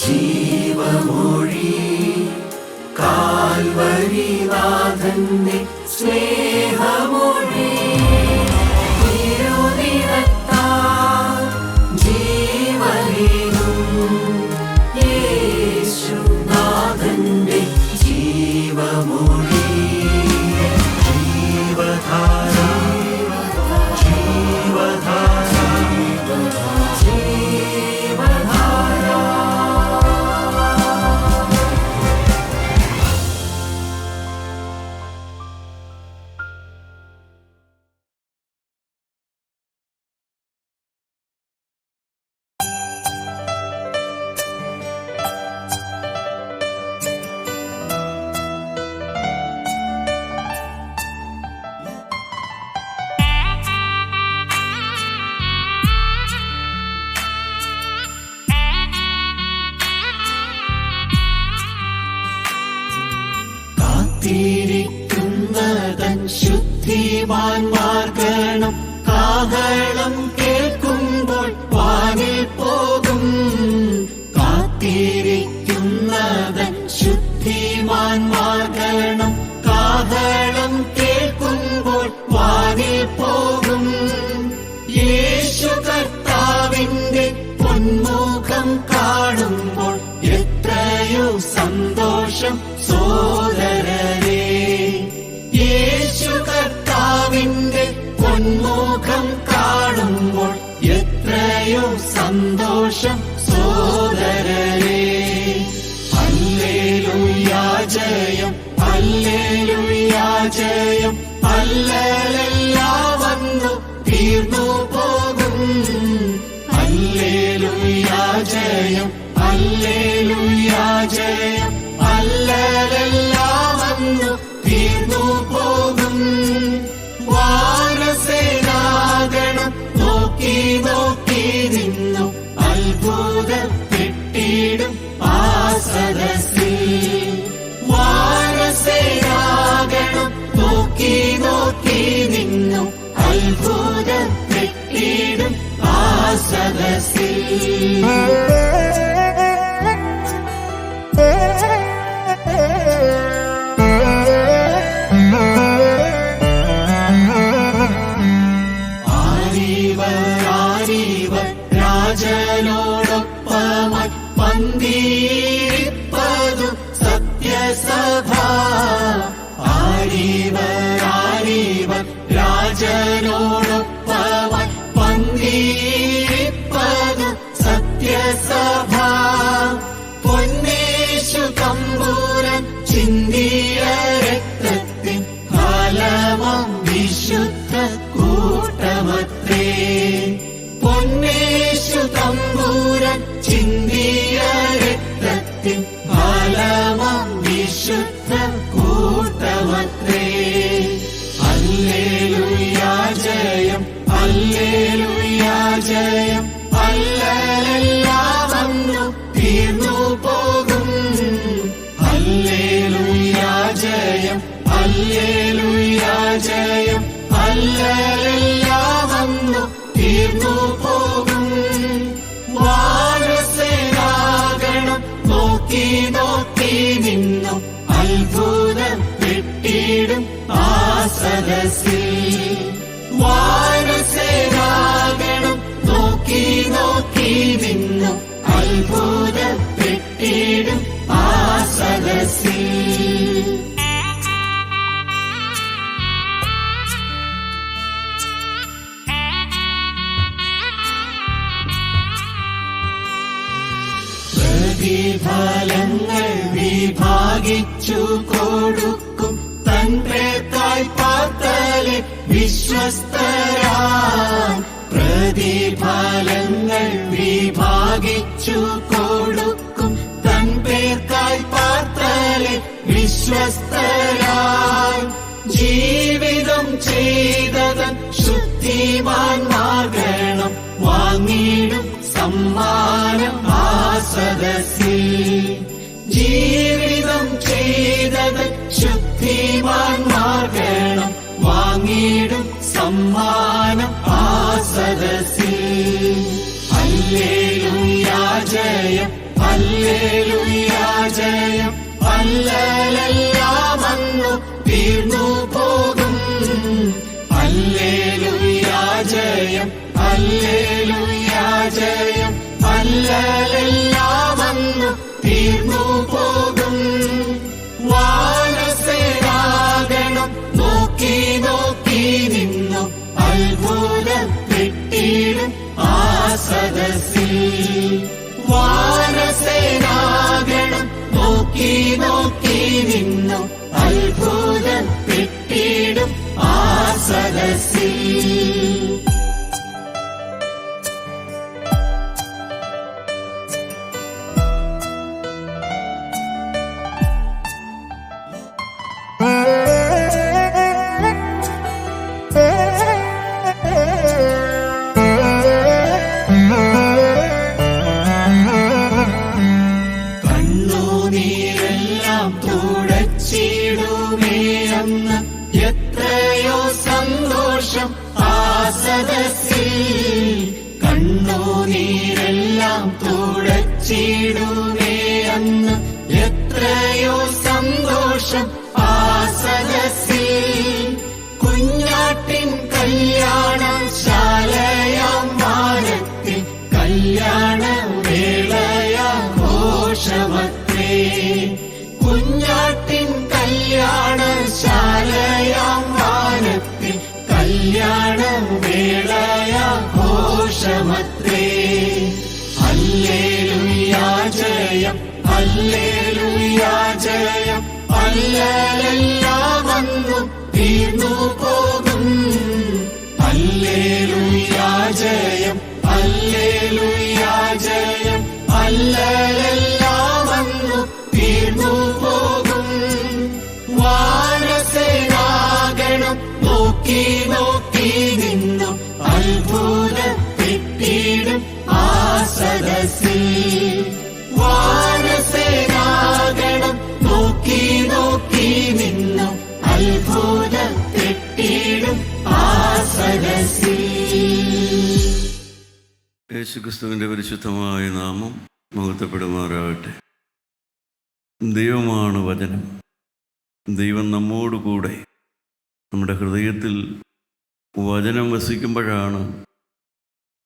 ജീവമൊഴി കാൽവരിനാഥന്റെ സ്നേഹമൊഴി തിരുനിറത്താൽ ജീവനേകും യേശുനാഥന്റെ ജീവമൊഴി ജീവധാര ജീവധാര ജീവധാര. കാത്തിരിക്കുന്നതൻ ശുദ്ധിമാന്മാർ ഗണം കാഹളം കേൾക്കുമ്പോൾ വാനിൽ പോകും. കാത്തിരിക്കുന്നതൻ ശുദ്ധിമാന്മാർ ഗണം കാഹളം കേൾക്കുമ്പോൾ വാനിൽ പോകും. യേശു കർത്താവിന്റെ പൊന്മുഖം കാണുമ്പോൾ എത്രയോ സന്തോഷം സോദരരേ. യേശു കർത്താവിന്റെ പൊന്മുഖം കാണുമ്പോൾ എത്രയോ സന്തോഷം സോദരരേ. ഹല്ലേലൂയാ ജയം, ഹല്ലേലൂയാ ജയം, ഹല്ലേലൂയാ വന്നു തീർന്നു പോകും. ഹല്ലേലൂയാ ജയം, ഹല്ലേലൂയാ ജയം, ഹല്ലേലൂയാ വന്നു തീർന്നു പോകും. വാനസേനാഗണം നോക്കി നോക്കി നിന്നു അത്ഭുതപ്പെട്ടിടും ആ സദസ്സിൽ. വാനസേനാഗണം നോക്കി നോക്കി നിന്നു അത്ഭുതപ്പെട്ടിടും ആ സദസ്സിൽ. രാജനോടൊപ്പമായി പന്തിരിപ്പതു സത്യസഭ. ആരീവർ രാജനോടൊപ്പമായി പന്തിരിപ്പതു സത്യസഭ. പൊന്നേശു തമ്പുരാൻ ചിന്തിയ രക്തത്തിൻ ഫലമാം വിശുദ്ധ കൂട്ടമത്രേ. പൊന്നേശു തമ്പുരാൻ ചിന്തിയ രക്തത്തിൻ ഫലമാം വിശുദ്ധ കൂട്ടമത്രേ. ഹല്ലേലൂയാ ജയം, ഹല്ലേലൂയാ ജയം, ഹല്ലേലൂയാ വന്നു തീർന്നു പോകും. ഹല്ലേലൂയാ ജയം, ഹല്ലേലൂയാ ജയം, ഹല്ലേലൂയാ വന്നു തീർന്നു പോകും. വാനസേനാഗണം നോക്കി നോക്കി നിന്നു അത്ഭുതപ്പെട്ടിടും ആ സദസ്സിൽ. വാനസേനാഗണം നോക്കി നോക്കി നിന്നു അത്ഭുതപ്പെട്ടിടും ആ സദസ്സിൽ. പ്രതിഫലങ്ങൾ വിഭാഗിച്ചു കൊടുക്കും തൻ പേർക്കായി പാർത്തലെ വിശ്വസ്തരാൻ. പ്രതിഫലങ്ങൾ വിഭാഗിച്ചു കൊടുക്കും തൻ പേർക്കായി പാർത്തലെ വിശ്വസ്തരാൻ. ജീവിതം ചെയ്തതൻ ശുദ്ധിമാന്മാർ ഗണം വാങ്ങിടും സമ്മാനം ആ സദസ്സിൽ. ജീവിതം ചെയ്തതൻ ശുദ്ധിമാന്മാർ ഗണം വാങ്ങിടും സമ്മാനം ആ സദസ്സിൽ. ഹല്ലേലൂയാ ജയം, ഹല്ലേലൂയ ജയം. അല്ലലെല്ലാം അന്നു തീർന്നു പോകും. ഹല്ലേലൂയ ജയം. ഹല്ലേലൂയ ജയം. അല്ലലെല്ലാം അന്നു തീർന്നു പോകും. വാനസേനാഗണം നോക്കി നോക്കി നിന്നു അത്ഭുതപ്പെട്ടിടും ആ സദസ്സിൽ. വാനസേനാഗണം നോക്കി നോക്കി നിന്നു അത്ഭുതപ്പെട്ടിടും ആ സദസ്സിൽ. കണ്ണുനീരെല്ലാം തുടച്ചിടുമേ അന്ന് എത്രയോ സന്തോഷം ആ സദസ്സിൽ. കണ്ണുനീരെല്ലാം തുടച്ചിടുമേ അന്ന് എത്രയോ സന്തോഷം ആ സദസ്സിൽ. കുഞ്ഞാട്ടിൻ കല്യാണശാലയാം വാനത്തിൽ കല്യാണ വേളയാഘോഷമത്രേ. കുഞ്ഞാട്ടിൻ കല്യാണശാലയാം വാനത്തിൽ കല്യാണ വേളയാഘോഷമത്രേ. ഹല്ലേലൂയ ജയം. ഹല്ലേലൂയ ജയം. അല്ലലെല്ലാം അന്നു തീർന്നു പോകും. ഹല്ലേലൂയ ജയം. ഹല്ലേലൂയ ജയം. അല്ലലെല്ലാം അന്നു തീർന്നു പോകും. വാനസേനാഗണം നോക്കി നോക്കി നിന്നു അത്ഭുതപ്പെട്ടിടും ആ സദസ്സിൽ. വാനസേനാഗണം നോക്കി നോക്കി നിന്നു അത്ഭുതപ്പെട്ടിടും ആ സദസ്സിൽ. യേശുക്രിസ്തുവിന്റെ പരിശുദ്ധമായ നാമം മഹത്വപ്പെടുമാറാകട്ടെ. ദൈവമാണ് വചനം. ദൈവം നമ്മോടുകൂടെ നമ്മുടെ ഹൃദയത്തിൽ വചനം വസിക്കുമ്പോഴാണ്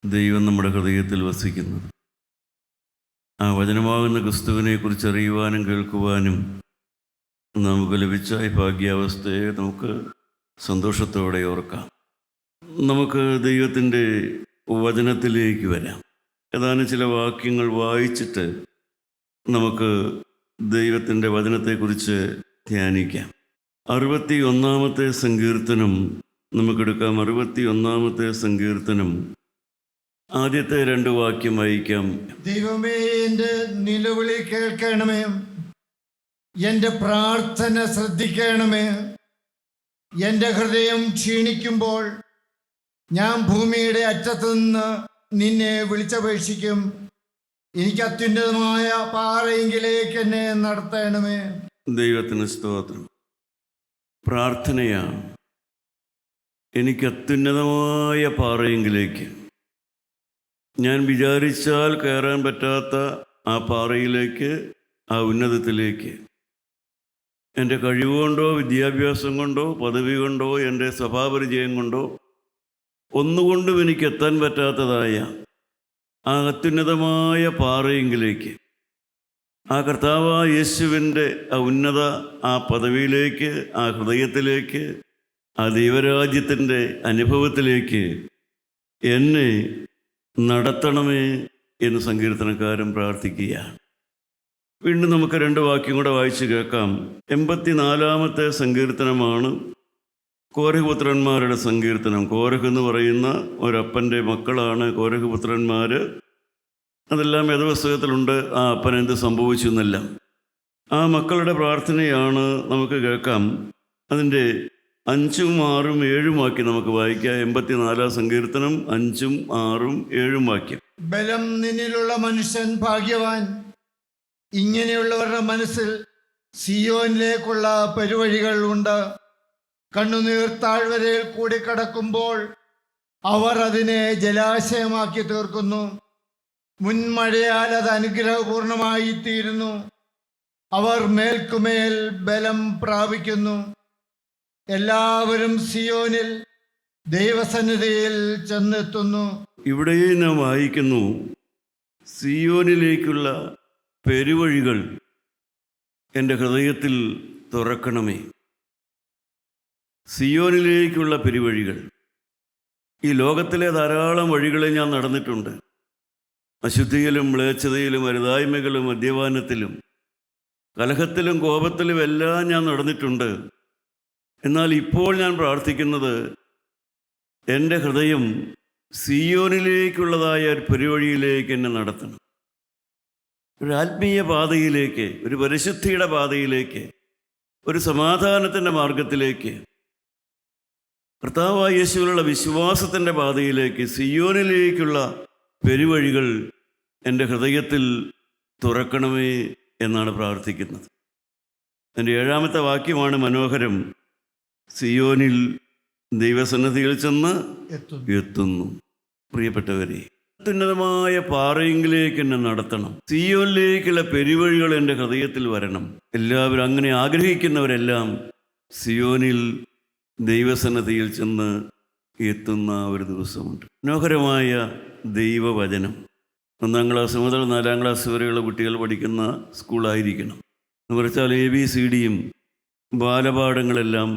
ദൈവം നമ്മുടെ ഹൃദയത്തിൽ വസിക്കുന്നത്. ആ വചനമാകുന്ന ക്രിസ്തുവിനെ കുറിച്ച് അറിയുവാനും കേൾക്കുവാനും നമുക്ക് ലഭിച്ച ഈ ഭാഗ്യാവസ്ഥയെ നമുക്ക് സന്തോഷത്തോടെ ഓർക്കാം. നമുക്ക് ദൈവത്തിൻ്റെ വചനത്തിലേക്ക് വരാം. ഏതാനും ചില വാക്യങ്ങൾ വായിച്ചിട്ട് നമുക്ക് ദൈവത്തിൻ്റെ വചനത്തെക്കുറിച്ച് ധ്യാനിക്കാം. 61-ാമത്തെ സങ്കീർത്തനം നമുക്കെടുക്കാം. 61-ാമത്തെ സങ്കീർത്തനം ആദ്യത്തെ 2 വാക്യം വായിക്കാം. ദൈവമേ, എൻ്റെ നിലവിളി കേൾക്കണമേ, എൻ്റെ പ്രാർത്ഥന ശ്രദ്ധിക്കണമേ. എൻ്റെ ഹൃദയം ക്ഷീണിക്കുമ്പോൾ ഞാൻ ഭൂമിയുടെ അറ്റത്തുനിന്ന് നിന്നെ വിളിച്ചപേക്ഷിക്കും. എനിക്ക് അത്യുന്നതമായ പാറയെങ്കിലേക്ക് എന്നെ നടത്തണമേ. ദൈവത്തിന് സ്തോത്രം. പ്രാർത്ഥനയാണ്. എനിക്ക് അത്യുന്നതമായ പാറയെങ്കിലേക്ക്, ഞാൻ വിചാരിച്ചാൽ കയറാൻ പറ്റാത്ത ആ പാറയിലേക്ക്, ആ ഉന്നതത്തിലേക്ക്, എൻ്റെ കഴിവുകൊണ്ടോ വിദ്യാഭ്യാസം കൊണ്ടോ പദവി കൊണ്ടോ എൻ്റെ സ്വഭാവപരിചയം കൊണ്ടോ ഒന്നുകൊണ്ടും എനിക്ക് എത്താൻ പറ്റാത്തതായ ആ അത്യുന്നതമായ പാറയെങ്കിലേക്ക്, ആ കർത്താവായ യേശുവിൻ്റെ ആ ഉന്നത ആ പദവിയിലേക്ക്, ആ ഹൃദയത്തിലേക്ക്, ആ ദൈവരാജ്യത്തിൻ്റെ അനുഭവത്തിലേക്ക് എന്നെ നടത്തണമേ എന്ന് സങ്കീർത്തനക്കാരൻ പ്രാർത്ഥിക്കുകയാണ്. വീണ്ടും നമുക്ക് 2 വാക്യം കൂടെ വായിച്ച് കേൾക്കാം. 84-ാമത്തെ സങ്കീർത്തനമാണ് കോരഹ് പുത്രന്മാരുടെ സങ്കീർത്തനം. കോരഹ് എന്ന് പറയുന്ന ഒരപ്പൻ്റെ മക്കളാണ് കോരഹ് പുത്രന്മാർ. അതെല്ലാം വേദപുസ്തകത്തിലുണ്ട്. ആ അപ്പൻ എന്ത് സംഭവിച്ചു എന്നെല്ലാം ആ മക്കളുടെ പ്രാർത്ഥനയാണ്. നമുക്ക് കേൾക്കാം. അതിൻ്റെ 5ഉം 6ഉം 7ഉം വാക്യം നമുക്ക് വായിക്കാം. 84-ാം സങ്കീർത്തനം 5ഉം 6ഉം 7ഉം വാക്യം. ബലം നിന്നിലുള്ള മനുഷ്യൻ ഭാഗ്യവാൻ. ഇങ്ങനെയുള്ളവരുടെ മനസ്സിൽ സിയോനിലേക്കുള്ള പെരുവഴികൾ ഉണ്ട്. കണ്ണുനീർ താഴ്വരയിൽ കൂടി കടക്കുമ്പോൾ അവർ അതിനെ ജലാശയമാക്കി തീർക്കുന്നു. മുൻമഴയാൽ അത് അനുഗ്രഹപൂർണമായി തീരുന്നു. അവർ മേൽക്കുമേൽ ബലം പ്രാപിക്കുന്നു. എല്ലാവരും സിയോനിൽ ദൈവസന്നിധിയിൽ ചെന്നെത്തുന്നു. ഇവിടെ നാം വായിക്കുന്നു, സിയോനിലേക്കുള്ള പെരുവഴികൾ എൻ്റെ ഹൃദയത്തിൽ തുറക്കണമേ. സിയോനിലേക്കുള്ള പെരുവഴികൾ. ഈ ലോകത്തിലെ ധാരാളം വഴികളെ ഞാൻ നടന്നിട്ടുണ്ട്. അശുദ്ധിയിലും മ്ലേച്ഛതയിലും അരുതായ്മകളും മദ്യപാനത്തിലും കലഹത്തിലും കോപത്തിലും എല്ലാം ഞാൻ നടന്നിട്ടുണ്ട്. എന്നാൽ ഇപ്പോൾ ഞാൻ പ്രാർത്ഥിക്കുന്നത് എൻ്റെ ഹൃദയം സിയോനിലേക്കുള്ളതായ ഒരു പെരുവഴിയിലേക്ക് എന്നെ നടത്തണം. ഒരു ആത്മീയ പാതയിലേക്ക്, ഒരു പരിശുദ്ധിയുടെ പാതയിലേക്ക്, ഒരു സമാധാനത്തിൻ്റെ മാർഗത്തിലേക്ക്, കർത്താവായ യേശുവിലുള്ള വിശ്വാസത്തിൻ്റെ പാതയിലേക്ക്, സിയോനിലേക്കുള്ള പെരുവഴികൾ എൻ്റെ ഹൃദയത്തിൽ തുറക്കണമേ എന്നാണ് പ്രാർത്ഥിക്കുന്നത്. എൻ്റെ 7-ാമത്തെ വാക്യമാണ് മനോഹരം. സിയോനിൽ ദൈവസന്നിധിയിൽ ചെന്ന് എത്തുന്നു. പ്രിയപ്പെട്ടവരെ, അത്യുന്നതമായ പാറയെങ്കിലേക്ക് എന്നെ നടത്തണം. സിയോനിലേക്കുള്ള പെരുവഴികൾ എൻ്റെ ഹൃദയത്തിൽ വരണം. എല്ലാവരും അങ്ങനെ ആഗ്രഹിക്കുന്നവരെല്ലാം സിയോനിൽ ദൈവസന്നിധിയിൽ ചെന്ന് എത്തുന്ന ഒരു ദിവസമുണ്ട്. മനോഹരമായ ദൈവവചനം 1-ാം ക്ലാസ് മുതൽ 4-ാം ക്ലാസ് വരെയുള്ള കുട്ടികൾ പഠിക്കുന്ന സ്കൂളായിരിക്കണം. എന്ന് പറഞ്ഞാൽ ABCDയും ബാലപാഠങ്ങളെല്ലാം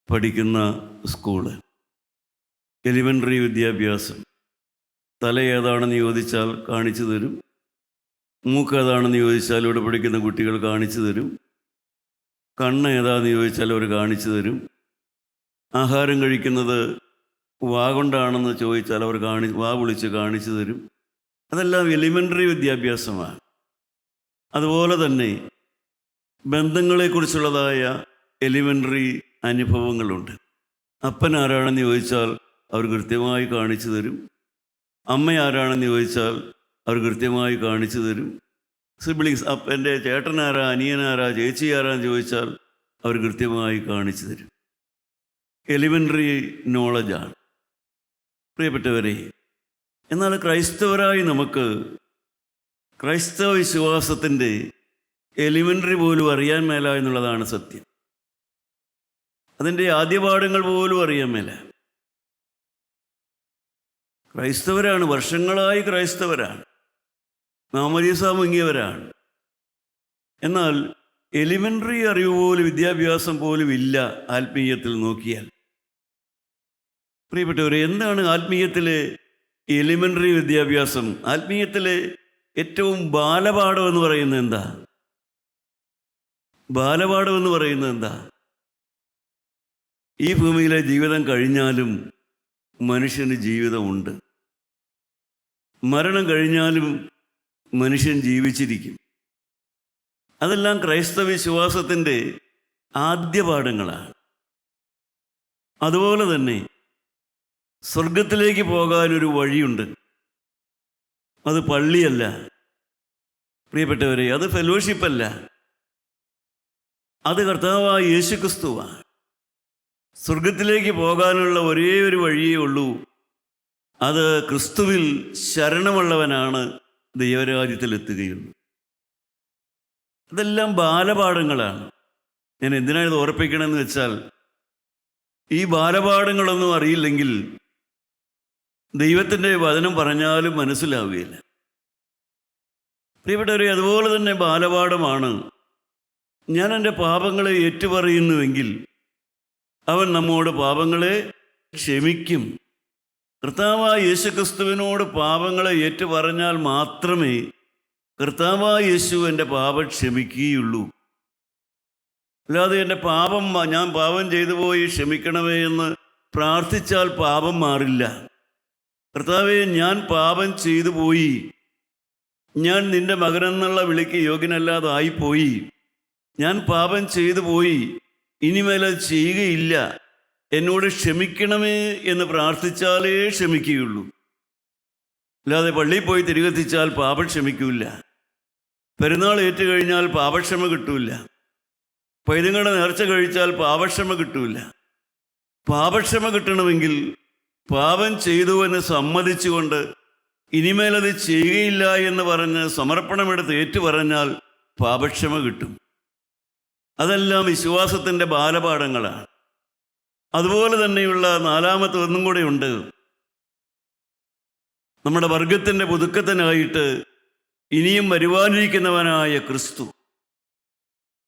പഠിക്കുന്ന സ്കൂള്. എലിമെൻ്ററി വിദ്യാഭ്യാസം. തല ഏതാണെന്ന് ചോദിച്ചാൽ കാണിച്ചു തരും. മൂക്ക് ഏതാണെന്ന് ചോദിച്ചാൽ ഇവിടെ പഠിക്കുന്ന കുട്ടികൾ കാണിച്ചു തരും. കണ്ണ് ഏതാണെന്ന് ചോദിച്ചാൽ അവർ കാണിച്ചു തരും. ആഹാരം കഴിക്കുന്നത് വാ കൊണ്ടാണെന്ന് ചോദിച്ചാൽ അവർ വാ വിളിച്ച് കാണിച്ചു തരും. അതെല്ലാം എലിമെൻ്ററി വിദ്യാഭ്യാസമാണ്. അതുപോലെ തന്നെ ബന്ധങ്ങളെക്കുറിച്ചുള്ളതായ എലിമെൻ്ററി അനുഭവങ്ങളുണ്ട്. അപ്പൻ ആരാണെന്ന് ചോദിച്ചാൽ അവർ കൃത്യമായി കാണിച്ചു തരും. അമ്മ ആരാണെന്ന് ചോദിച്ചാൽ അവർ കൃത്യമായി കാണിച്ചു തരും. സിബ്ലിങ്സ്, എൻ്റെ ചേട്ടനാരാ, അനിയനാരാ, ചേച്ചി ആരാന്ന് ചോദിച്ചാൽ അവർ കൃത്യമായി കാണിച്ചു തരും. എലിമെൻ്ററി നോളജാണ് പ്രിയപ്പെട്ടവരെ. എന്നാൽ ക്രൈസ്തവരായി നമുക്ക് ക്രൈസ്തവ വിശ്വാസത്തിൻ്റെ എലിമെൻ്ററി പോലും അറിയാൻ മേല എന്നുള്ളതാണ് സത്യം. അതിൻ്റെ ആദ്യപാഠങ്ങൾ പോലും അറിയാൻ മേല. ക്രൈസ്തവരാണ്, വർഷങ്ങളായി ക്രൈസ്തവരാണ്, മാമോദീസ മുങ്ങിയവരാണ്. എന്നാൽ എലിമെൻ്ററി അറിവ് പോലും, വിദ്യാഭ്യാസം പോലും ഇല്ല ആത്മീയത്തിൽ നോക്കിയാൽ. പ്രിയപ്പെട്ടവരെ, എന്താണ് ആത്മീയത്തിലെ എലിമെൻ്ററി വിദ്യാഭ്യാസം? ആത്മീയത്തിലെ ഏറ്റവും ബാലപാഠം എന്ന് പറയുന്നത് എന്താ? ബാലപാഠം എന്ന് പറയുന്നത് എന്താ? ഈ ഭൂമിയിലെ ജീവിതം കഴിഞ്ഞാലും മനുഷ്യന് ജീവിതമുണ്ട്. മരണം കഴിഞ്ഞാലും മനുഷ്യൻ ജീവിച്ചിരിക്കും. അതെല്ലാം ക്രൈസ്തവ വിശ്വാസത്തിൻ്റെ ആദ്യ പാഠങ്ങളാണ്. അതുപോലെ തന്നെ സ്വർഗത്തിലേക്ക് പോകാനൊരു വഴിയുണ്ട്. അത് പള്ളിയല്ല പ്രിയപ്പെട്ടവരെ, അത് ഫെലോഷിപ്പല്ല, അത് കർത്താവായ യേശുക്രിസ്തുവാണ്. സ്വർഗത്തിലേക്ക് പോകാനുള്ള ഒരേ ഒരു വഴിയേ ഉള്ളൂ. അത് ക്രിസ്തുവിൽ ശരണമുള്ളവനാണ് ദൈവരാജ്യത്തിലെത്തുകയുള്ളൂ. ഇതെല്ലാം ബാലപാഠങ്ങളാണ്. ഞാൻ എന്തിനാണ് ഇത് ഓർപ്പിക്കണമെന്ന് വെച്ചാൽ, ഈ ബാലപാഠങ്ങളൊന്നും അറിയില്ലെങ്കിൽ ദൈവത്തിൻ്റെ വചനം പറഞ്ഞാലും മനസ്സിലാവുകയില്ല. പ്രിയപ്പെട്ടവരെ, അതുപോലെ തന്നെ ബാലപാഠമാണ്, ഞാൻ എൻ്റെ പാപങ്ങളെ ഏറ്റുപറയുന്നുവെങ്കിൽ അവൻ നമ്മോട് പാപങ്ങളെ ക്ഷമിക്കും. കർത്താവായ യേശുക്രിസ്തുവിനോട് പാപങ്ങളെ ഏറ്റുപറഞ്ഞാൽ മാത്രമേ കർത്താവായ യേശു എൻ്റെ പാപം ക്ഷമിക്കുകയുള്ളൂ. അല്ലാതെ എൻ്റെ പാപം, ഞാൻ പാപം ചെയ്തു പോയി ക്ഷമിക്കണമേ എന്ന് പ്രാർത്ഥിച്ചാൽ പാപം മാറില്ല. കർത്താവേ, ഞാൻ പാപം ചെയ്തു പോയി, ഞാൻ നിൻ്റെ മകനെന്നുള്ള വിളിക്ക് യോഗ്യനല്ലാതായിപ്പോയി, ഞാൻ പാപം ചെയ്തു പോയി, ഇനിമേൽ അത് ചെയ്യുകയില്ല, എന്നോട് ക്ഷമിക്കണമേ എന്ന് പ്രാർത്ഥിച്ചാലേ ക്ഷമിക്കുകയുള്ളൂ. അല്ലാതെ പള്ളിയിൽ പോയി തിരികെത്തിച്ചാൽ പാപം ക്ഷമിക്കില്ല. പെരുന്നാൾ ഏറ്റുകഴിഞ്ഞാൽ പാപക്ഷമ കിട്ടൂല. പൈതങ്ങളുടെ നേർച്ച കഴിച്ചാൽ പാപക്ഷമ കിട്ടൂല. പാപക്ഷമ കിട്ടണമെങ്കിൽ പാപം ചെയ്തു എന്ന് സമ്മതിച്ചുകൊണ്ട് ഇനിമേലത് ചെയ്യുകയില്ല എന്ന് പറഞ്ഞ് സമർപ്പണമെടുത്ത് ഏറ്റുപറഞ്ഞാൽ പാപക്ഷമ കിട്ടും. അതെല്ലാം വിശ്വാസത്തിൻ്റെ ബാലപാഠങ്ങളാണ്. അതുപോലെ തന്നെയുള്ള നാലാമത്തെ ഒന്നും കൂടെ ഉണ്ട്. നമ്മുടെ വർഗത്തിൻ്റെ പുതുക്കത്തിനായിട്ട് ഇനിയും വരുവാനിരിക്കുന്നവനായ ക്രിസ്തു.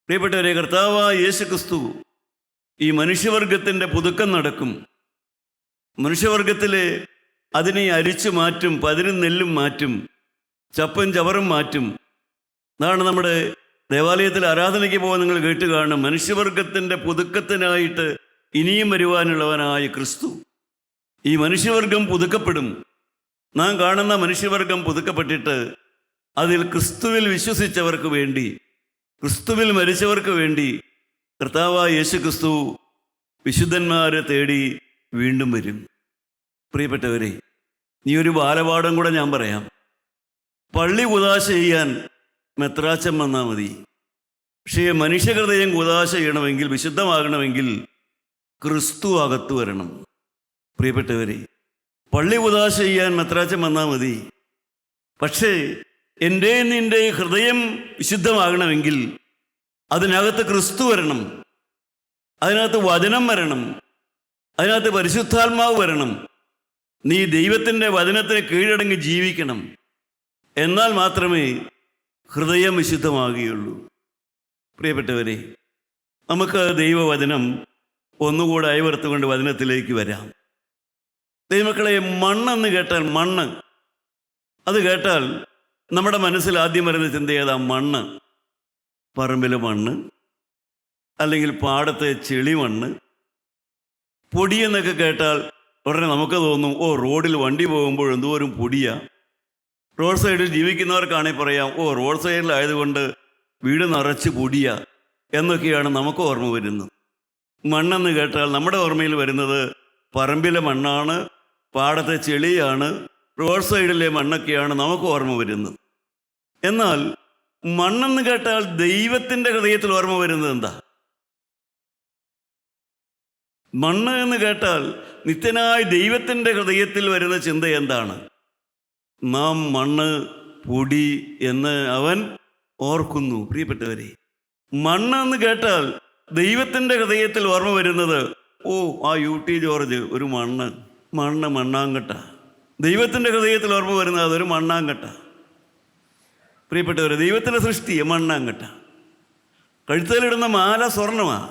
പ്രിയപ്പെട്ടവരെ, കർത്താവായ യേശു ക്രിസ്തു ഈ മനുഷ്യവർഗത്തിൻ്റെ പുതുക്കം നടക്കും. മനുഷ്യവർഗത്തിലെ അതിനെ അരിച്ചു മാറ്റും, പതിരും നെല്ലും മാറ്റും, ചപ്പും ചവറും മാറ്റും. അതാണ് നമ്മുടെ ദേവാലയത്തിൽ ആരാധനയ്ക്ക് പോകാൻ നിങ്ങൾ കേട്ട് കാണും. മനുഷ്യവർഗത്തിൻ്റെ പുതുക്കത്തിനായിട്ട് ഇനിയും വരുവാനുള്ളവനായ ക്രിസ്തു. ഈ മനുഷ്യവർഗം പുതുക്കപ്പെടും. നാം കാണുന്ന മനുഷ്യവർഗം പുതുക്കപ്പെട്ടിട്ട് അതിൽ ക്രിസ്തുവിൽ വിശ്വസിച്ചവർക്ക് വേണ്ടി, ക്രിസ്തുവിൽ മരിച്ചവർക്ക് വേണ്ടി കർത്താവായ യേശു ക്രിസ്തു വിശുദ്ധന്മാരെ തേടി വീണ്ടും വരും. പ്രിയപ്പെട്ടവരെ, ഈ ഒരു ബാലപാഠം കൂടെ ഞാൻ പറയാം. പള്ളി കുദാശ ചെയ്യാൻ മെത്രാച്ചൻ വന്നാൽ മതി. പക്ഷേ മനുഷ്യഹൃദയം കുദാശ ചെയ്യണമെങ്കിൽ, വിശുദ്ധമാകണമെങ്കിൽ ക്രിസ്തു അകത്തു വരണം. പ്രിയപ്പെട്ടവരെ, പള്ളി കുദാശ ചെയ്യാൻ മെത്രാച്ചൻ വന്നാൽ മതി. പക്ഷേ എൻ്റെ നിൻ്റെ ഹൃദയം വിശുദ്ധമാകണമെങ്കിൽ അതിനകത്ത് ക്രിസ്തു വരണം, അതിനകത്ത് വചനം വരണം, അതിനകത്ത് പരിശുദ്ധാത്മാവ് വരണം. നീ ദൈവത്തിൻ്റെ വചനത്തിന് കീഴടങ്ങി ജീവിക്കണം. എന്നാൽ മാത്രമേ ഹൃദയം വിശുദ്ധമാകുകയുള്ളൂ. പ്രിയപ്പെട്ടവരെ, നമുക്ക് ദൈവവചനം ഒന്നുകൂടെ അയവർത്തുകൊണ്ട് വചനത്തിലേക്ക് വരാം. ദൈവമക്കളെ, മണ്ണെന്ന് കേട്ടാൽ, മണ്ണ് അത് കേട്ടാൽ നമ്മുടെ മനസ്സിൽ ആദ്യം വരുന്ന ചിന്ത ഏതാ? മണ്ണ്, പറമ്പിലെ മണ്ണ്, അല്ലെങ്കിൽ പാടത്തെ ചെളിമണ്ണ്. പൊടിയെന്നൊക്കെ കേട്ടാൽ ഉടനെ നമുക്ക് തോന്നും, ഓ റോഡിൽ വണ്ടി പോകുമ്പോൾ എന്തോരം പൊടിയാ. റോഡ് സൈഡിൽ ജീവിക്കുന്നവർക്കാണെങ്കിൽ പറയാം, ഓ റോഡ് സൈഡിലായതുകൊണ്ട് വീട് നിറച്ച് പൊടിയാ എന്നൊക്കെയാണ് നമുക്ക് ഓർമ്മ വരുന്നത്. മണ്ണെന്ന് കേട്ടാൽ നമ്മുടെ ഓർമ്മയിൽ വരുന്നത് പറമ്പിലെ മണ്ണാണ്, പാടത്തെ ചെളിയാണ്, റോഡ് സൈഡിലെ മണ്ണൊക്കെയാണ് നമുക്ക് ഓർമ്മ വരുന്നത്. എന്നാൽ മണ്ണെന്ന് കേട്ടാൽ ദൈവത്തിൻ്റെ ഹൃദയത്തിൽ ഓർമ്മ വരുന്നത് എന്താ? മണ്ണ് എന്ന് കേട്ടാൽ നിത്യനായ ദൈവത്തിൻ്റെ ഹൃദയത്തിൽ വരുന്ന ചിന്ത എന്താണ്? നാം മണ്ണ്, പൊടി എന്ന് അവൻ ഓർക്കുന്നു. പ്രിയപ്പെട്ടവരെ, മണ്ണ് എന്ന് കേട്ടാൽ ദൈവത്തിൻ്റെ ഹൃദയത്തിൽ ഓർമ്മ വരുന്നത്, ഓ ആ UT ജോർജ് ഒരു മണ്ണാങ്കട്ട. ദൈവത്തിൻ്റെ ഹൃദയത്തിൽ ഓർമ്മ വരുന്നത് അതൊരു മണ്ണാങ്കട്ട. പ്രിയപ്പെട്ടവരെ, ദൈവത്തിൻ്റെ സൃഷ്ടി മണ്ണാങ്കട്ട. കഴുത്തലിടുന്ന മാല സ്വർണ്ണമാണ്.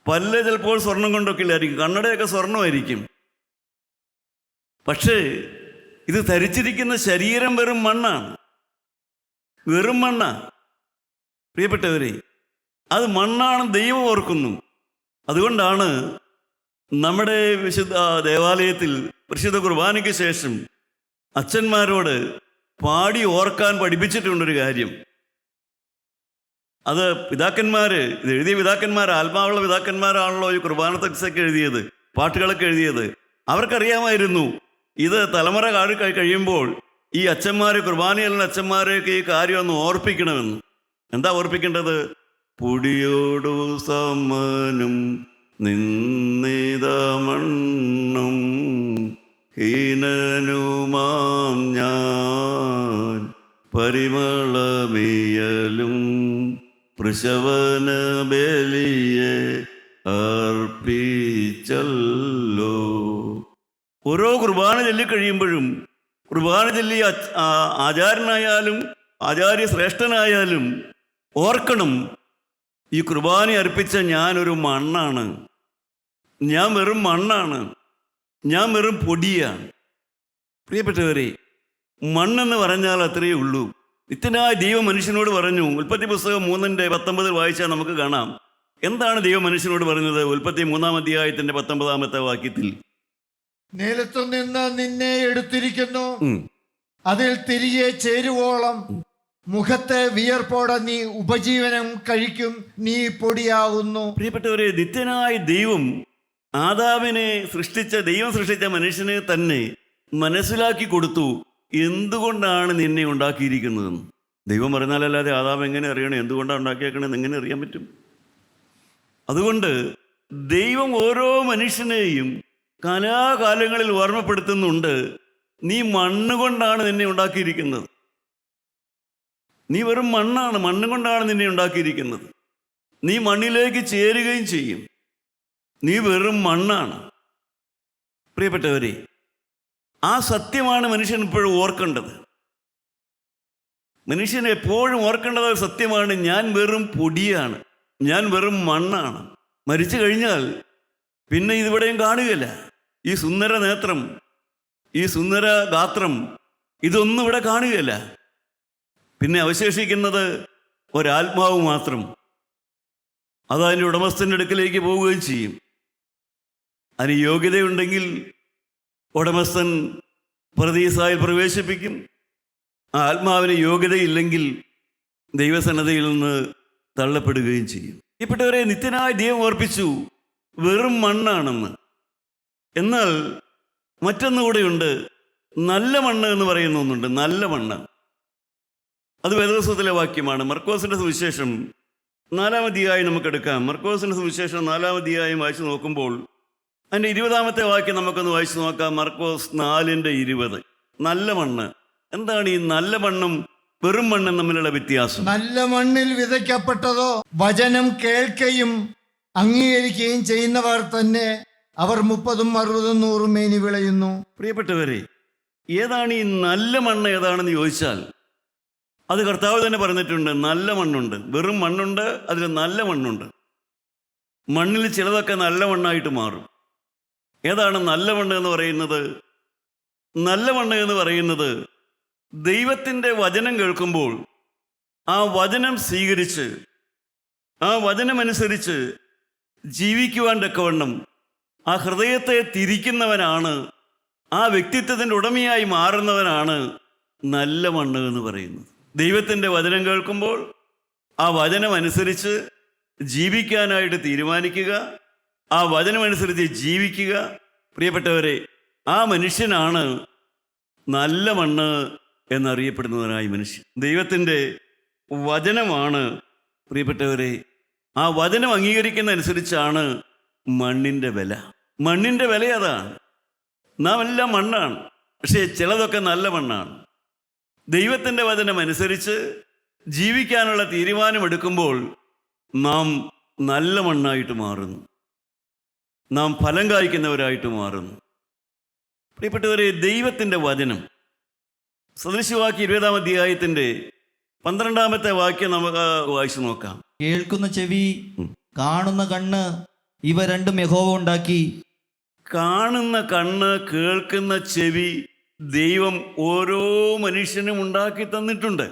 പല്ല് ചിലപ്പോൾ സ്വർണം കൊണ്ടൊക്കെ ഇല്ലായിരിക്കും, കണ്ണടയൊക്കെ സ്വർണ്ണമായിരിക്കും. പക്ഷേ ഇത് ധരിച്ചിരിക്കുന്ന ശരീരം വെറും മണ്ണാണ്, വെറും മണ്ണാണ്. പ്രിയപ്പെട്ടവരെ, അത് മണ്ണാണ് ദൈവം ഓർക്കുന്നു. അതുകൊണ്ടാണ് നമ്മുടെ വിശുദ്ധ ദേവാലയത്തിൽ പരിശുദ്ധ കുർബാനയ്ക്ക് ശേഷം അച്ഛന്മാരോട് പാടി ഓർക്കാൻ പഠിപ്പിച്ചിട്ടുണ്ടൊരു കാര്യം. അത് പിതാക്കന്മാർ, ഇത് എഴുതിയ പിതാക്കന്മാർ, ആത്മാവുള്ള പിതാക്കന്മാരാണല്ലോ ഈ കുർബാന ടെക്സ്റ്റൊക്കെ എഴുതിയത്, പാട്ടുകളൊക്കെ എഴുതിയത്. അവർക്കറിയാമായിരുന്നു ഇത് തലമുറ കഴിയുമ്പോൾ ഈ അച്ഛന്മാരെ, കുർബാനയുള്ള അച്ഛന്മാരെയൊക്കെ ഈ കാര്യം ഒന്ന് ഓർപ്പിക്കണമെന്ന്. എന്താ ഓർപ്പിക്കേണ്ടത്? പൊടിയോടു സമനും നിന്നിതമണ്ണും ഹീനനുമാം ഞാൻ പരിമളമിയലും പ്രശവന ബലിയെ അർപ്പിച്ചല്ലോ. ഓരോ കുർബാന ചൊല്ലിക്കഴിയുമ്പോഴും, കുർബാന ചൊല്ലി ആചാര്യനായാലും ആചാര്യ ശ്രേഷ്ഠനായാലും ഓർക്കണം, ഈ കുർബാന അർപ്പിച്ച ഞാനൊരു മണ്ണാണ്, ഞാൻ വെറും മണ്ണാണ്, ഞാൻ വെറും പൊടിയാണ്. പ്രിയപ്പെട്ടവരെ, മണ്ണെന്ന് പറഞ്ഞാൽ അത്രയേ ഉള്ളൂ. നിത്യനായ ദൈവം മനുഷ്യനോട് പറഞ്ഞു. ഉൽപ്പത്തി പുസ്തകം 3:19 വായിച്ചാൽ നമുക്ക് കാണാം എന്താണ് ദൈവം മനുഷ്യനോട് പറഞ്ഞത്. ഉൽപ്പത്തി 3-ാം അധ്യായത്തിന്റെ 19-ാമത്തെ വാക്യത്തിൽ, നിലത്തു നിന്ന് നിന്നെ എടുത്തിരിക്കുന്നു, അതിൽ തിരികെ ചേരുവോളം മുഖത്തെ വിയർപ്പോടെ നീ ഉപജീവനം കഴിക്കും, നീ പൊടിയാകുന്നു. പ്രിയപ്പെട്ടവരെ, നിത്യനായ ദൈവം ദൈവം സൃഷ്ടിച്ച മനുഷ്യനെ തന്നെ മനസ്സിലാക്കി കൊടുത്തു എന്തുകൊണ്ടാണ് നിന്നെ ഉണ്ടാക്കിയിരിക്കുന്നതെന്ന്. ദൈവം പറഞ്ഞാലല്ലാതെ ആദാം എങ്ങനെ അറിയണം എന്തുകൊണ്ടാണ് ഉണ്ടാക്കിയേക്കണമെന്ന് എങ്ങനെ അറിയാൻ പറ്റും? അതുകൊണ്ട് ദൈവം ഓരോ മനുഷ്യനെയും കാലാകാലങ്ങളിൽ ഓർമ്മപ്പെടുത്തുന്നുണ്ട്, നീ മണ്ണ് കൊണ്ടാണ് നിന്നെ ഉണ്ടാക്കിയിരിക്കുന്നത്. നീ വെറും മണ്ണാണ്, മണ്ണ് കൊണ്ടാണ് നിന്നെ ഉണ്ടാക്കിയിരിക്കുന്നത്. നീ മണ്ണിലേക്ക് ചേരുകയും ചെയ്യും. നീ വെറും മണ്ണാണ്. പ്രിയപ്പെട്ടവരെ, ആ സത്യമാണ് മനുഷ്യൻ ഇപ്പോഴും ഓർക്കേണ്ടത്. മനുഷ്യൻ എപ്പോഴും ഓർക്കേണ്ടത് ഒരു സത്യമാണ്. ഞാൻ വെറും പൊടിയാണ്, ഞാൻ വെറും മണ്ണാണ്. മരിച്ചു കഴിഞ്ഞാൽ പിന്നെ ഇതിവിടെയും കാണുകയില്ല. ഈ സുന്ദര നേത്രം, ഈ സുന്ദര ഗാത്രം, ഇതൊന്നും ഇവിടെ കാണുകയില്ല. പിന്നെ അവശേഷിക്കുന്നത് ഒരാത്മാവ് മാത്രം. അതതിൻ്റെ ഉടമസ്ഥൻ്റെ അടുക്കലേക്ക് പോവുകയും ചെയ്യും. അതിന് യോഗ്യതയുണ്ടെങ്കിൽ ഉടമസ്ഥൻ പറുദീസായിൽ പ്രവേശിപ്പിക്കും. ആ ആത്മാവിന് യോഗ്യതയില്ലെങ്കിൽ ദൈവസന്നദ്ധയിൽ നിന്ന് തള്ളപ്പെടുകയും ചെയ്യും. ഇപ്പോഴവരെ നിത്യനായ ദൈവം ഓർപ്പിച്ചു വെറും മണ്ണാണെന്ന്. എന്നാൽ മറ്റൊന്നുകൂടെയുണ്ട്, നല്ല മണ്ണ് എന്ന് പറയുന്ന ഒന്നുണ്ട്. നല്ല മണ്ണ്, അത് വേദപുസ്തകത്തിലെ വാക്യമാണ്. മർക്കോസിൻ്റെ സുവിശേഷം 4-ാം അധ്യായം നമുക്കെടുക്കാം. മർക്കോസിൻ്റെ സുവിശേഷം 4-ാം അധ്യായം വായിച്ചു നോക്കുമ്പോൾ അതിൻ്റെ 20-ാമത്തെ വാക്യം നമുക്കൊന്ന് വായിച്ചു നോക്കാം. മർക്കോസ് 4:20. നല്ല മണ്ണ്. എന്താണ് ഈ നല്ല മണ്ണും വെറും മണ്ണും തമ്മിലുള്ള വ്യത്യാസം? നല്ല മണ്ണിൽ വിതയ്ക്കപ്പെട്ടതോ വചനം കേൾക്കുകയും അംഗീകരിക്കുകയും ചെയ്യുന്നവർ തന്നെ അവർ 30, 60, 100 മേനി വിളയുന്നു. പ്രിയപ്പെട്ടവരെ, ഏതാണ് ഈ നല്ല മണ്ണ് ഏതാണെന്ന് ചോദിച്ചാൽ അത് കർത്താവ് തന്നെ പറഞ്ഞിട്ടുണ്ട്. നല്ല മണ്ണുണ്ട്, വെറും മണ്ണുണ്ട്, അതിൽ നല്ല മണ്ണുണ്ട്. മണ്ണിൽ ചിലതൊക്കെ നല്ല മണ്ണായിട്ട് മാറും. ഏതാണ് നല്ല മണ്ണ് എന്ന് പറയുന്നത്? നല്ല മണ്ണ് എന്ന് പറയുന്നത് ദൈവത്തിൻ്റെ വചനം കേൾക്കുമ്പോൾ ആ വചനം സ്വീകരിച്ച് ആ വചനമനുസരിച്ച് ജീവിക്കുവാൻ തക്കവണ്ണം ആ ഹൃദയത്തെ തിരിക്കുന്നവനാണ്, ആ വ്യക്തിത്വത്തിൻ്റെ ഉടമയായി മാറുന്നവനാണ് നല്ല മണ്ണ് എന്ന് പറയുന്നത്. ദൈവത്തിൻ്റെ വചനം കേൾക്കുമ്പോൾ ആ വചനമനുസരിച്ച് ജീവിക്കാനായിട്ട് തീരുമാനിക്കുക, ആ വചനമനുസരിച്ച് ജീവിക്കുക. പ്രിയപ്പെട്ടവരെ, ആ മനുഷ്യനാണ് നല്ല മണ്ണ് എന്നറിയപ്പെടുന്നവനായി മനുഷ്യൻ. ദൈവത്തിൻ്റെ വചനമാണ് പ്രിയപ്പെട്ടവരെ, ആ വചനം അംഗീകരിക്കുന്നതനുസരിച്ചാണ് മണ്ണിൻ്റെ വില. മണ്ണിൻ്റെ വില അതാണ്. നാം എല്ലാം മണ്ണാണ്, പക്ഷേ ചിലതൊക്കെ നല്ല മണ്ണാണ്. ദൈവത്തിൻ്റെ വചനം അനുസരിച്ച് ജീവിക്കാനുള്ള തീരുമാനമെടുക്കുമ്പോൾ നാം നല്ല മണ്ണായിട്ട് മാറുന്നു, നാം ഫലം കായ്ക്കുന്നവരായിട്ട് മാറുന്നു. പ്രിയപ്പെട്ടവരെ, ദൈവത്തിൻ്റെ വചനം സദൃശവാക്യം 20-ാം അധ്യായത്തിൻ്റെ 12-ാമത്തെ വാക്യം നമുക്ക് വായിച്ചു നോക്കാം. കേൾക്കുന്ന ചെവി, കാണുന്ന കണ്ണ്, ഇവ രണ്ടും യഹോവ ഉണ്ടാക്കി. കാണുന്ന കണ്ണ്, കേൾക്കുന്ന ചെവി ദൈവം ഓരോ മനുഷ്യനും ഉണ്ടാക്കി തന്നിട്ടുണ്ട്.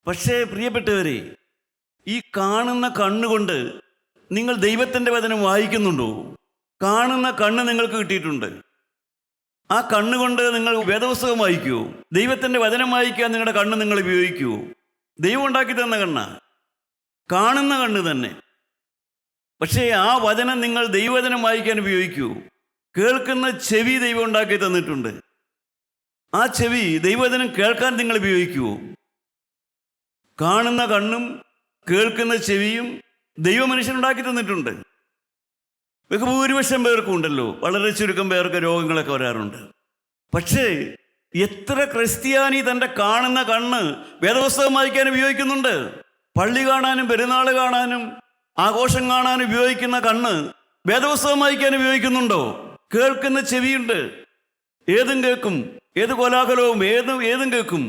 പക്ഷേ പ്രിയപ്പെട്ടവരെ, ഈ കാണുന്ന കണ്ണുകൊണ്ട് നിങ്ങൾ ദൈവത്തിൻ്റെ വചനം വായിക്കുന്നുണ്ടോ? കാണുന്ന കണ്ണ് നിങ്ങൾക്ക് കിട്ടിയിട്ടുണ്ട്. ആ കണ്ണുകൊണ്ട് നിങ്ങൾ വേദപുസ്തകം വായിക്കുമോ? ദൈവത്തിൻ്റെ വചനം വായിക്കാൻ നിങ്ങളുടെ കണ്ണ് നിങ്ങൾ ഉപയോഗിക്കുമോ? ദൈവം ഉണ്ടാക്കി തന്ന കണ്ണ, കാണുന്ന കണ്ണ് തന്നെ. പക്ഷേ ആ വചനം നിങ്ങൾ ദൈവവചനം വായിക്കാൻ ഉപയോഗിക്കുമോ? കേൾക്കുന്ന ചെവി ദൈവം ഉണ്ടാക്കി തന്നിട്ടുണ്ട്. ആ ചെവി ദൈവവചനം കേൾക്കാൻ നിങ്ങൾ ഉപയോഗിക്കുമോ? കാണുന്ന കണ്ണും കേൾക്കുന്ന ചെവിയും ദൈവമനുഷ്യനുണ്ടാക്കി തന്നിട്ടുണ്ട്. ബഹുഭൂരിപക്ഷം പേർക്കും ഉണ്ടല്ലോ, വളരെ ചുരുക്കം പേർക്ക് രോഗങ്ങളൊക്കെ വരാറുണ്ട്. പക്ഷേ എത്ര ക്രിസ്ത്യാനി തൻ്റെ കാണുന്ന കണ്ണ് വേദപുസ്തകം വായിക്കാൻ ഉപയോഗിക്കുന്നുണ്ട്? പള്ളി കാണാനും പെരുന്നാൾ കാണാനും ആഘോഷം കാണാനും ഉപയോഗിക്കുന്ന കണ്ണ് വേദപുസ്തകം വായിക്കാൻ ഉപയോഗിക്കുന്നുണ്ടോ? കേൾക്കുന്ന ചെവിയുണ്ട്, ഏതും കേൾക്കും, ഏത് കോലാഹലവും ഏതും കേൾക്കും.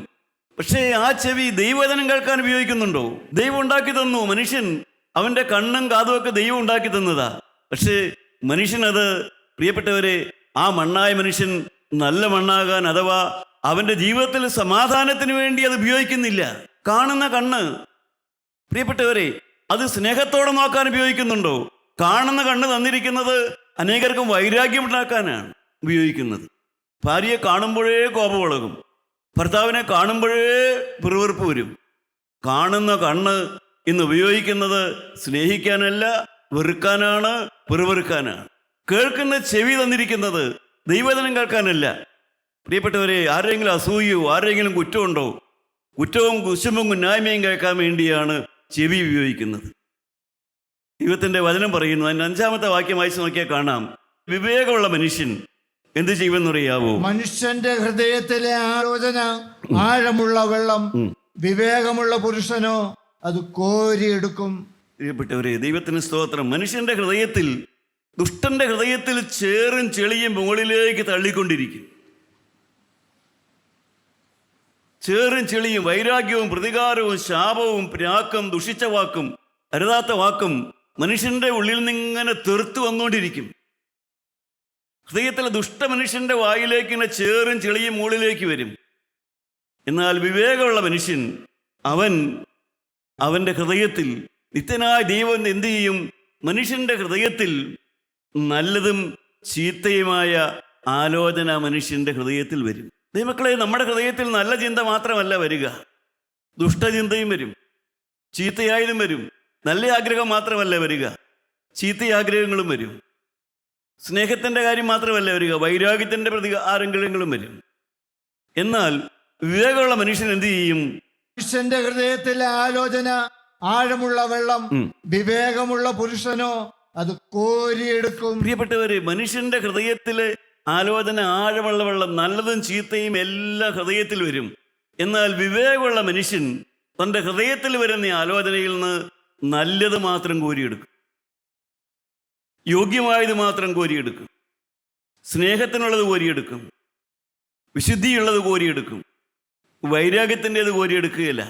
പക്ഷേ ആ ചെവി ദൈവവചനം കേൾക്കാൻ ഉപയോഗിക്കുന്നുണ്ടോ? ദൈവം ഉണ്ടാക്കി തന്നു. മനുഷ്യൻ അവൻ്റെ കണ്ണും കാതും ഒക്കെ ദൈവം ഉണ്ടാക്കി തന്നതാ. പക്ഷേ മനുഷ്യനത്, പ്രിയപ്പെട്ടവരെ, ആ മണ്ണായ മനുഷ്യൻ നല്ല മണ്ണാകാൻ അഥവാ അവൻ്റെ ജീവിതത്തിൽ സമാധാനത്തിന് വേണ്ടി അത് ഉപയോഗിക്കുന്നില്ല. കാണുന്ന കണ്ണ്, പ്രിയപ്പെട്ടവരെ, അത് സ്നേഹത്തോടെ നോക്കാൻ ഉപയോഗിക്കുന്നുണ്ടോ? കാണുന്ന കണ്ണ് തന്നിരിക്കുന്നത് അനേകർക്കും വൈരാഗ്യം ഉണ്ടാക്കാനാണ് ഉപയോഗിക്കുന്നത്. ഭാര്യയെ കാണുമ്പോഴേ കോപമുളകും, ഭർത്താവിനെ കാണുമ്പോഴേ പിറുവിറുപ്പ് വരും. കാണുന്ന കണ്ണ് ഇന്ന് ഉപയോഗിക്കുന്നത് സ്നേഹിക്കാനല്ല, വെറുക്കാനാണ്, പിറുവിറുക്കാനാണ്. കേൾക്കുന്ന ചെവി തന്നിരിക്കുന്നത് ദൈവവചനം കേൾക്കാനല്ല. പ്രിയപ്പെട്ടവരെ, ആരെങ്കിലും അസൂയയോ ആരെങ്കിലും കുറ്റമുണ്ടോ? കുറ്റവും കുശുമ്പും കുന്നായ്മയും കേൾക്കാൻ വേണ്ടിയാണ് ചെവി ഉപയോഗിക്കുന്നത്. ദൈവത്തിൻ്റെ വചനം പറയുന്നു, അതിൻ്റെ 5-ാമത്തെ വാക്യം വായിച്ച് നോക്കിയാൽ കാണാം, വിവേകമുള്ള മനുഷ്യൻ എന്ത് ചെയ്യുമെന്നറിയാവോ? മനുഷ്യന്റെ ഹൃദയത്തിലെ ആലോചന ആഴമുള്ള വെള്ളം, വിവേകമുള്ള പുരുഷനോ അത് കോരിയെടുക്കും. പ്രിയപ്പെട്ടവരെ, ദൈവത്തിന് സ്തോത്രം. മനുഷ്യന്റെ ഹൃദയത്തിൽ, ദുഷ്ടന്റെ ഹൃദയത്തിൽ ചേറും ചെളിയും മുകളിലേക്ക് തള്ളിക്കൊണ്ടിരിക്കും. ചേറും ചെളിയും, വൈരാഗ്യവും പ്രതികാരവും ശാപവും പ്രാക്കും ദുഷിച്ച വാക്കും അരുതാത്ത വാക്കും മനുഷ്യന്റെ ഉള്ളിൽ നിന്നിങ്ങനെ തെറുത്തു വന്നുകൊണ്ടിരിക്കും. ഹൃദയത്തിലെ ദുഷ്ട മനുഷ്യന്റെ വായിലേക്ക് ഇങ്ങനെ ചേറും ചെളിയും മുകളിലേക്ക് വരും. എന്നാൽ വിവേകമുള്ള മനുഷ്യൻ അവൻ്റെ ഹൃദയത്തിൽ നിത്യനായ ദൈവം എന്തു ചെയ്യും? മനുഷ്യന്റെ ഹൃദയത്തിൽ നല്ലതും ചീത്തയുമായ ആലോചന മനുഷ്യന്റെ ഹൃദയത്തിൽ വരും. ദൈവമക്കളെ, നമ്മുടെ ഹൃദയത്തിൽ നല്ല ചിന്ത മാത്രമല്ല വരിക, ദുഷ്ടചിന്തയും വരും, ചീത്തയായതും വരും. നല്ല ആഗ്രഹം മാത്രമല്ല വരിക, ചീത്ത ആഗ്രഹങ്ങളും വരും. സ്നേഹത്തിൻ്റെ കാര്യം മാത്രമല്ല വരിക, വൈരാഗ്യത്തിൻ്റെ പ്രതികാരങ്ങളും വരും. എന്നാൽ വിവേകമുള്ള മനുഷ്യൻ എന്തു ചെയ്യും? മനുഷ്യന്റെ ഹൃദയത്തിലെ ആലോചന ആഴമുള്ള വെള്ളം, വിവേകമുള്ള പുരുഷനോ അത് കോരിയെടുക്കും. പ്രിയപ്പെട്ടവരെ, മനുഷ്യന്റെ ഹൃദയത്തിലെ ആലോചന ആഴമുള്ള വെള്ളം, നല്ലതും ചീത്തയും എല്ലാം ഹൃദയത്തിൽ വരും. എന്നാൽ വിവേകമുള്ള മനുഷ്യൻ തൻ്റെ ഹൃദയത്തിൽ വരുന്ന ആലോചനയിൽ നിന്ന് നല്ലത് മാത്രം കോരിയെടുക്കും, യോഗ്യമായത് മാത്രം കോരിയെടുക്കും, സ്നേഹത്തിനുള്ളത് കോരിയെടുക്കും, വിശുദ്ധിയുള്ളത് കോരിയെടുക്കും, വൈരാഗ്യത്തിൻ്റേത് കോരിയെടുക്കുകയില്ല.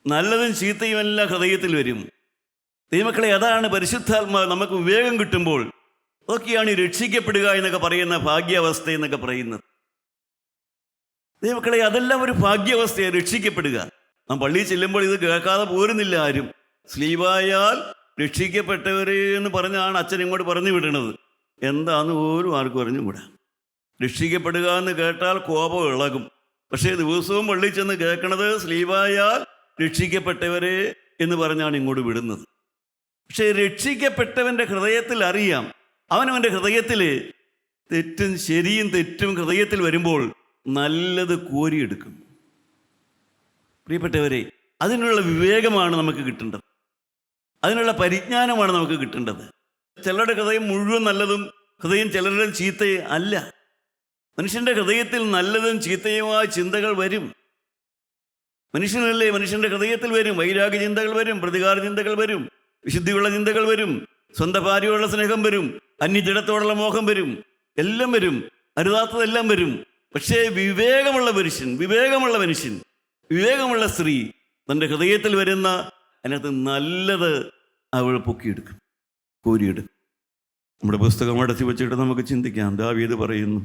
നല്ലതും ചീത്തയും എല്ലാം ഹൃദയത്തിൽ വരും. ദൈവമക്കളെ, അതാണ് പരിശുദ്ധാത്മാവ് നമുക്ക് വിവേകം കിട്ടുമ്പോൾ അതൊക്കെയാണ് ഈ രക്ഷിക്കപ്പെടുക എന്നൊക്കെ പറയുന്ന ഭാഗ്യാവസ്ഥ എന്നൊക്കെ പറയുന്നത്. ദൈവമക്കളെ, അതെല്ലാം ഒരു ഭാഗ്യാവസ്ഥയാണ്, രക്ഷിക്കപ്പെടുക. നാം പള്ളിയിൽ ചെല്ലുമ്പോൾ ഇത് കേൾക്കാതെ പോരുന്നില്ല ആരും. സ്ലീവായാൽ രക്ഷിക്കപ്പെട്ടവരെ എന്ന് പറഞ്ഞാണ് അച്ഛൻ ഇങ്ങോട്ട് പറഞ്ഞു വിടണത്. എന്താന്ന് പോലും ആർക്കും അറിഞ്ഞുകൂടാ. രക്ഷിക്കപ്പെടുക എന്ന് കേട്ടാൽ കോപം ഇളകും. പക്ഷേ ദിവസവും പള്ളിയിൽ ചെന്ന് കേൾക്കണത് സ്ലീവായാൽ രക്ഷിക്കപ്പെട്ടവരെ എന്ന് പറഞ്ഞാണ് ഇങ്ങോട്ട് വിടുന്നത്. പക്ഷേ രക്ഷിക്കപ്പെട്ടവൻ്റെ ഹൃദയത്തിൽ അറിയാം, അവനവൻ്റെ ഹൃദയത്തിൽ തെറ്റും ശരിയും തെറ്റും ഹൃദയത്തിൽ വരുമ്പോൾ നല്ലത് കോരിയെടുക്കും. പ്രിയപ്പെട്ടവരെ, അതിനുള്ള വിവേകമാണ് നമുക്ക് കിട്ടേണ്ടത്, അതിനുള്ള പരിജ്ഞാനമാണ് നമുക്ക് കിട്ടേണ്ടത്. ചിലരുടെ ഹൃദയം മുഴുവൻ നല്ലതും ഹൃദയം ചിലരുടെ ചീത്തയും അല്ല. മനുഷ്യൻ്റെ ഹൃദയത്തിൽ നല്ലതും ചീത്തയുമായ ചിന്തകൾ വരും. മനുഷ്യനല്ലേ, മനുഷ്യൻ്റെ ഹൃദയത്തിൽ വരും. വൈരാഗ്യ ചിന്തകൾ വരും, പ്രതികാര ചിന്തകൾ വരും, വിശുദ്ധിയുള്ള ചിന്തകൾ വരും, സ്വന്തം ഭാര്യയോടുള്ള സ്നേഹം വരും, അന്യജടത്തോടുള്ള മോഹം വരും, എല്ലാം വരും, അരുതാത്തതെല്ലാം വരും. പക്ഷേ വിവേകമുള്ള മനുഷ്യൻ, വിവേകമുള്ള സ്ത്രീ തൻ്റെ ഹൃദയത്തിൽ വരുന്ന അതിനകത്ത് നല്ലത് അവൾ പൊക്കിയെടുക്കും, കോരിയെടുക്കും. നമ്മുടെ പുസ്തകം അടച്ചു വെച്ചിട്ട് നമുക്ക് ചിന്തിക്കാം. ദാവീദ് പറയുന്നു,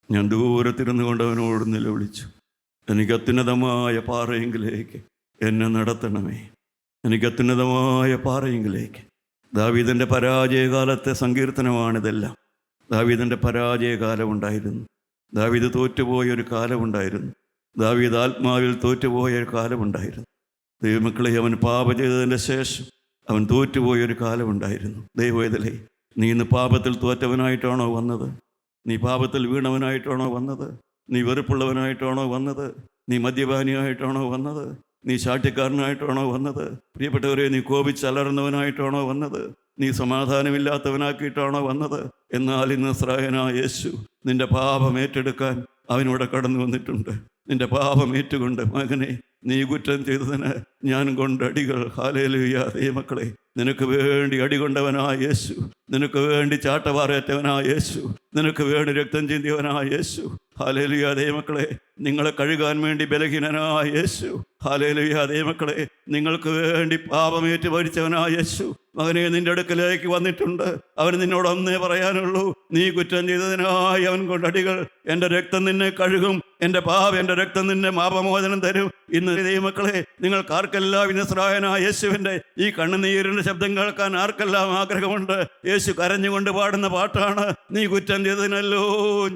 ഞാൻ ദൂരത്തിരുന്നു കൊണ്ട് അവനോട് നിലവിളിച്ചു, എനിക്ക് അത്യുന്നതമായ പാറയെങ്കിലേക്ക് എന്നെ നടത്തണമേ, എനിക്ക് അത്യുന്നതമായ പാറയെങ്കിലേക്ക്. ദാവീദിൻ്റെ പരാജയകാലത്തെ സങ്കീർത്തനമാണിതെല്ലാം. ദാവീദിൻ്റെ പരാജയകാലമുണ്ടായിരുന്നു. ദാവീദ് തോറ്റുപോയൊരു കാലമുണ്ടായിരുന്നു. ദാവീദ് ആത്മാവിൽ തോറ്റുപോയൊരു കാലമുണ്ടായിരുന്നു. ദൈവമക്കളെ, അവൻ പാപം ചെയ്തതിൻ്റെ ശേഷം അവൻ തോറ്റുപോയൊരു കാലമുണ്ടായിരുന്നു. ദൈവവേദലേ, നീ ഇന്ന് പാപത്തിൽ തോറ്റവനായിട്ടാണോ വന്നത്? നീ പാപത്തിൽ വീണവനായിട്ടാണോ വന്നത്? നീ വെറുപ്പുള്ളവനായിട്ടാണോ വന്നത്? നീ മദ്യപാനിയായിട്ടാണോ വന്നത്? നീ ശാഠ്യക്കാരനായിട്ടാണോ വന്നത്? പ്രിയപ്പെട്ടവരെ, നീ കോപിച്ചലർന്നവനായിട്ടാണോ വന്നത്? നീ സമാധാനമില്ലാത്തവനാക്കിയിട്ടാണോ വന്നത്? എന്നാൽ ഇന്ന് നസ്രായനായ യേശു നിന്റെ പാപം ഏറ്റെടുക്കാൻ അവനിവിടെ കടന്നു വന്നിട്ടുണ്ട്. നിന്റെ പാപം ഏറ്റുകൊണ്ട്, മകനെ, നീ കുറ്റം ചെയ്തതിന് ഞാൻ കൊണ്ടടികൾ. ഹല്ലേലൂയ. ദൈവമക്കളെ, നിനക്ക് വേണ്ടി അടികൊണ്ടവനായ യേശു, നിനക്ക് വേണ്ടി ചാട്ടവാറേറ്റവനായ യേശു, നിനക്ക് വേണ്ടി രക്തം ചിന്തിയവനായ യേശു. ഹല്ലേലൂയ. ദൈവമക്കളെ, നിങ്ങളെ കഴുകാൻ വേണ്ടി ബലഹീനനായ യേശു. ഹല്ലേലൂയ. ദൈവമക്കളെ, നിങ്ങൾക്ക് വേണ്ടി പാപമേറ്റ് ഭരിച്ചവനായ യേശു മകനെ നിന്റെ അടുക്കലേക്ക് വന്നിട്ടുണ്ട്. അവന് നിന്നോട് ഒന്നേ പറയാനുള്ളൂ, നീ കുറ്റം ചെയ്തതിനായി അവൻ കൊണ്ടടികൾ. എൻ്റെ രക്തം നിന്നെ കഴുകും, എൻ്റെ രക്തം നിന്നെ പാപമോചനം തരും. ഇന്ന് ദൈവമക്കളെ, നിങ്ങൾക്ക് ആർക്കെല്ലാം നസ്രായനായ യേശുവിൻ്റെ ഈ കണ്ണുനീരിൻ്റെ ശബ്ദം കേൾക്കാൻ ആർക്കെല്ലാം ആഗ്രഹമുണ്ട്? യേശു കരഞ്ഞുകൊണ്ട് പാടുന്ന പാട്ടാണ്, നീ കുറ്റം ചെയ്തതിനല്ലോ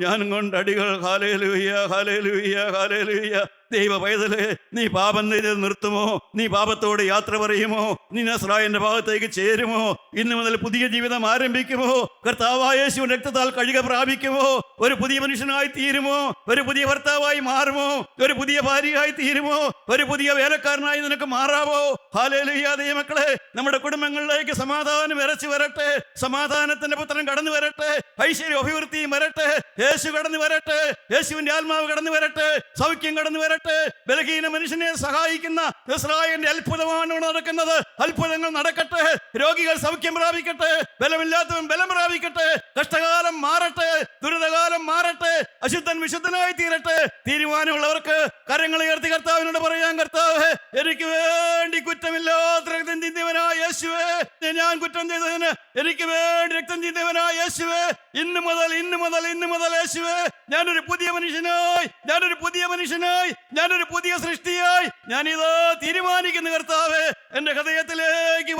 ഞാൻ കൊണ്ടടികൾ. Hallelujah, hallelujah, hallelujah. ദൈവ പൈതലേ, നീ പാപം ചെയ്ത് നിർത്തുമോ? നീ പാപത്തോട് യാത്ര പറയുമോ? നീ നസ്രായന്റെ ഭാഗത്തേക്ക് ചേരുമോ? ഇന്നു മുതൽ പുതിയ ജീവിതം ആരംഭിക്കുമോ? കർത്താവായ യേശുവിന്റെ രക്തത്താൽ കഴുക പ്രാപിക്കുമോ? ഒരു പുതിയ മനുഷ്യനായി തീരുമോ? ഒരു പുതിയ ഭർത്താവ് ഭർത്താവായി മാറുമോ? ഒരു പുതിയ ഭാര്യയായി തീരുമോ? ഒരു പുതിയ വേലക്കാരനായി നിനക്ക് മാറാവോ? ഹല്ലേലൂയ. ദൈവമക്കളെ, നമ്മുടെ കുടുംബങ്ങളിലേക്ക് സമാധാനം ഇറച്ചി വരട്ടെ, സമാധാനത്തിന്റെ പുത്രൻ കടന്നു വരട്ടെ, ഐശ്വര്യ അഭിവൃദ്ധിയും വരട്ടെ, യേശു കടന്നു വരട്ടെ, യേശുവിന്റെ ആത്മാവ് കടന്നു വരട്ടെ, സൗഖ്യം കടന്നു വരട്ടെ. ബലഹീന മനുഷ്യനെ സഹായിക്കുന്ന ഇസ്രായേലിന്റെ അത്ഭുതമാണ് നടക്കുന്നത്. അത്ഭുതങ്ങൾ നടക്കട്ടെ, രോഗികൾ സൗഖ്യം പ്രാപിക്കട്ടെ, ബലമില്ലാത്തവൻ ബലം പ്രാപിക്കട്ടെ, കഷ്ടകാലം മാറട്ടെ, ദുരിതകാലം മാറട്ടെ, അശുദ്ധൻ വിശുദ്ധനായി തീരട്ടെ. തീരുമാനമുള്ളവർക്ക് കരങ്ങൾ ഉയർത്തി കർത്താവിനോട് പറയാൻ, കർത്താവേ, എനിക്ക് വേണ്ടി കുറ്റമില്ലാത്ത രക്തം ചിന്തിയവനായ യേശുവേ, ഞാൻ കുറ്റം ചെയ്തതിന് എനിക്ക് വേണ്ടി രക്തം ചിന്തിയവനായ യേശുവേ, ഇന്ന് മുതൽ യേശുവേ, ഞാനൊരു പുതിയ മനുഷ്യനായി, ഞാനൊരു പുതിയ സൃഷ്ടിയായി ഞാനിത് തീരുമാനിക്കുന്നു. കർത്താവേ, എന്റെ ഹൃദയത്തിലേക്ക്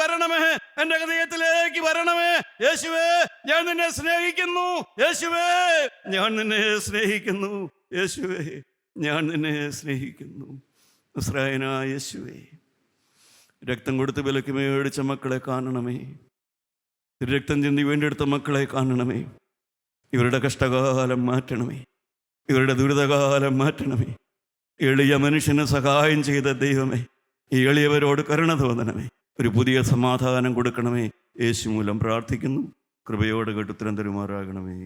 വരണമേ. യേശുവേ, ഞാൻ നിന്നെ സ്നേഹിക്കുന്നു. യേശുവേ, ഞാൻ നിന്നെ സ്നേഹിക്കുന്നു. യേശുവേ, ഞാൻ നിന്നെ സ്നേഹിക്കുന്നു. നസ്രായനായ യേശുവേ, രക്തം കൊടുത്ത് വിലക്ക് മേടിച്ച മക്കളെ കാണണമേ. രക്തം ചിന്തി വേണ്ടിയെടുത്ത മക്കളെ കാണണമേ. ഇവരുടെ കഷ്ടകാലം മാറ്റണമേ, ഇവരുടെ ദുരിതകാലം മാറ്റണമേ. എളിയ മനുഷ്യന് സഹായം ചെയ്ത ദൈവമേ, ഈ എളിയവരോട് കരുണ തോന്നണമേ. ഒരു പുതിയ സമാധാനം കൊടുക്കണമേ. യേശു മൂലം പ്രാർത്ഥിക്കുന്നു. കൃപയോടെ കേട്ട് ഉത്തരം തരുമാറാകണമേ.